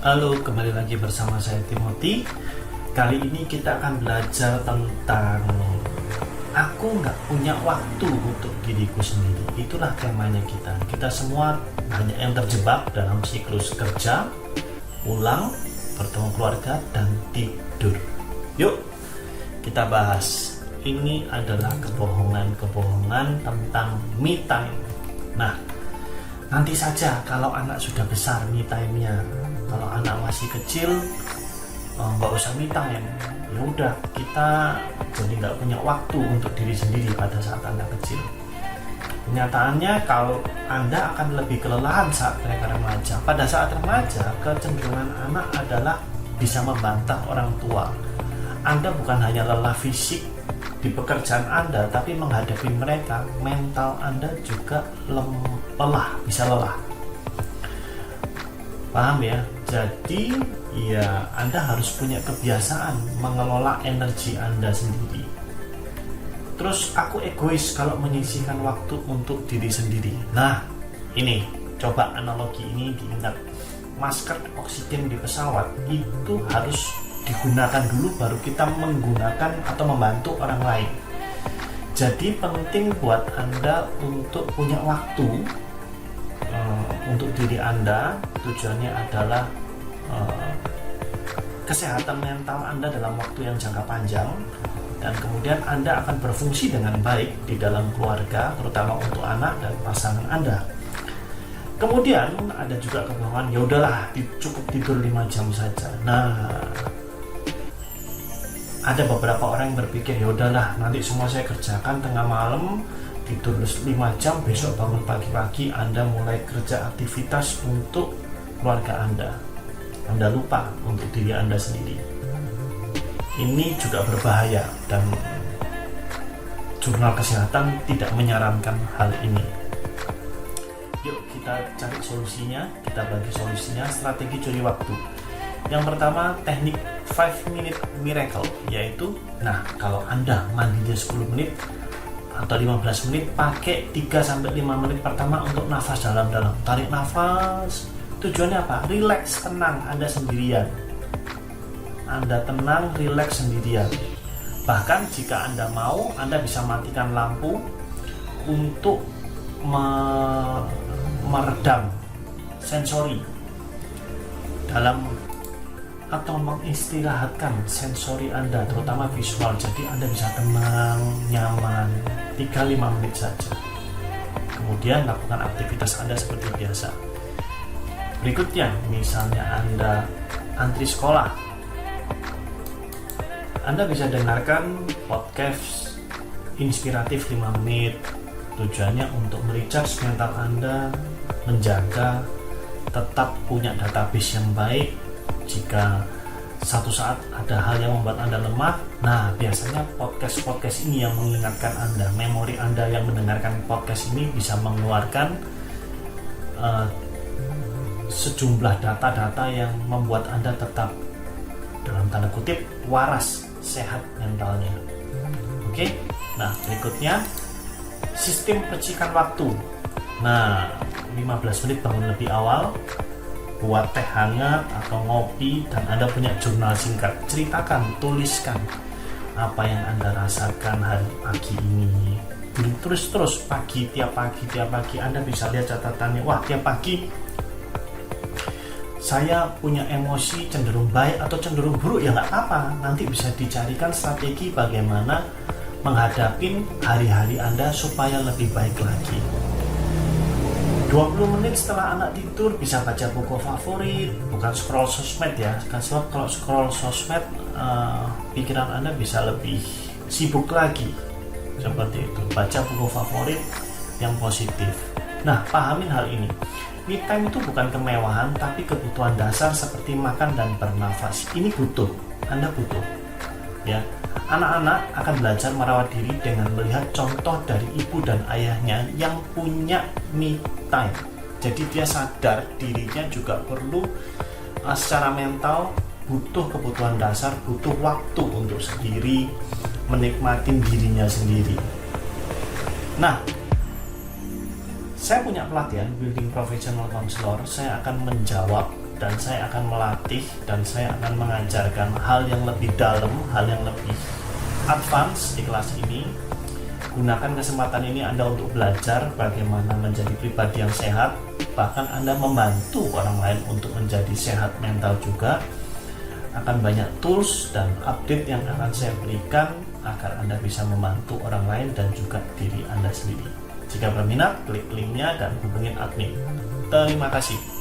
Halo, kembali lagi bersama saya Timothy. Kali ini kita akan belajar tentang aku nggak punya waktu untuk diriku sendiri. Itulah temanya kita. Kita semua banyak yang terjebak dalam siklus kerja, pulang, bertemu keluarga, dan tidur. Yuk, kita bahas. Ini adalah kebohongan-kebohongan tentang me time. Nah, nanti saja kalau anak sudah besar me time-nya. Kalau anak masih kecil nggak usah me time. Ya udah, kita jadi nggak punya waktu untuk diri sendiri pada saat Anda kecil. Kenyataannya kalau Anda akan lebih kelelahan saat mereka remaja. Pada saat remaja, kecenderungan anak adalah bisa membantah orang tua. Anda bukan hanya lelah fisik di pekerjaan Anda, tapi menghadapi mereka, mental Anda juga bisa lelah. Paham ya? Jadi ya Anda harus punya kebiasaan mengelola energi Anda sendiri. Terus aku egois kalau menyisihkan waktu untuk diri sendiri. Nah, ini coba analogi ini diingat. Masker oksigen di pesawat itu harus digunakan dulu baru kita menggunakan atau membantu orang lain. Jadi penting buat Anda untuk punya waktu untuk diri Anda. Tujuannya adalah kesehatan mental Anda dalam waktu yang jangka panjang, dan kemudian Anda akan berfungsi dengan baik di dalam keluarga, terutama untuk anak dan pasangan Anda. Kemudian ada juga kebohongan, ya udahlah cukup tidur 5 jam saja. Nah, ada beberapa orang yang berpikir ya udahlah nanti semua saya kerjakan tengah malam, tidur 5 jam, besok bangun pagi-pagi Anda mulai kerja aktivitas untuk keluarga Anda. Anda lupa untuk diri Anda sendiri. Ini juga berbahaya dan jurnal kesehatan tidak menyarankan hal ini. Yuk kita cari solusinya, kita bagi solusinya, strategi curi waktu. Yang pertama, teknik 5 minute miracle, yaitu kalau Anda mandinya 10 menit atau 15 menit, pakai 3-5 menit pertama untuk nafas dalam-dalam. Tarik nafas. Tujuannya apa? Relax, tenang, Anda sendirian. Anda tenang, relax sendirian. Bahkan jika Anda mau, Anda bisa matikan lampu untuk meredam sensori dalam atau mengistirahatkan sensori Anda, terutama visual. Jadi Anda bisa tenang, nyaman, 3-5 menit saja. Kemudian lakukan aktivitas Anda seperti biasa. Berikutnya, misalnya Anda antri sekolah, Anda bisa dengarkan podcast inspiratif 5 menit. Tujuannya untuk merecharge mental Anda, menjaga tetap punya database yang baik. Jika satu saat ada hal yang membuat Anda lemah, biasanya podcast ini yang mengingatkan Anda. Memori Anda yang mendengarkan podcast ini bisa mengeluarkan sejumlah data-data yang membuat Anda tetap, dalam tanda kutip, waras, sehat mentalnya. Oke? Berikutnya, sistem percikan waktu. 15 menit bangun lebih awal, buat teh hangat atau ngopi, dan Anda punya jurnal singkat. Ceritakan, tuliskan apa yang Anda rasakan hari pagi ini. Terus tiap pagi Anda bisa lihat catatannya. Wah, tiap pagi saya punya emosi cenderung baik atau cenderung buruk, ya nggak apa-apa. Nanti bisa dicarikan strategi bagaimana menghadapi hari-hari Anda supaya lebih baik lagi. 20 menit setelah anak tidur bisa baca buku favorit, bukan scroll sosmed ya. Sebab kalau scroll sosmed pikiran Anda bisa lebih sibuk lagi. Seperti itu, baca buku favorit yang positif. Pahamin hal ini. Me time itu bukan kemewahan, tapi kebutuhan dasar seperti makan dan bernafas. Ini butuh, Anda butuh. Ya, anak-anak akan belajar merawat diri dengan melihat contoh dari ibu dan ayahnya yang punya me time. Jadi dia sadar dirinya juga perlu secara mental butuh kebutuhan dasar, butuh waktu untuk sendiri, menikmati dirinya sendiri. Saya punya pelatihan Building Professional Counselor. Saya akan menjawab dan saya akan melatih dan saya akan mengajarkan hal yang lebih dalam, hal yang lebih advance di kelas ini. Gunakan kesempatan ini Anda untuk belajar bagaimana menjadi pribadi yang sehat, bahkan Anda membantu orang lain untuk menjadi sehat mental juga. Akan banyak tools dan update yang akan saya berikan agar Anda bisa membantu orang lain dan juga diri Anda sendiri. Jika berminat, klik linknya dan hubungin admin. Terima kasih.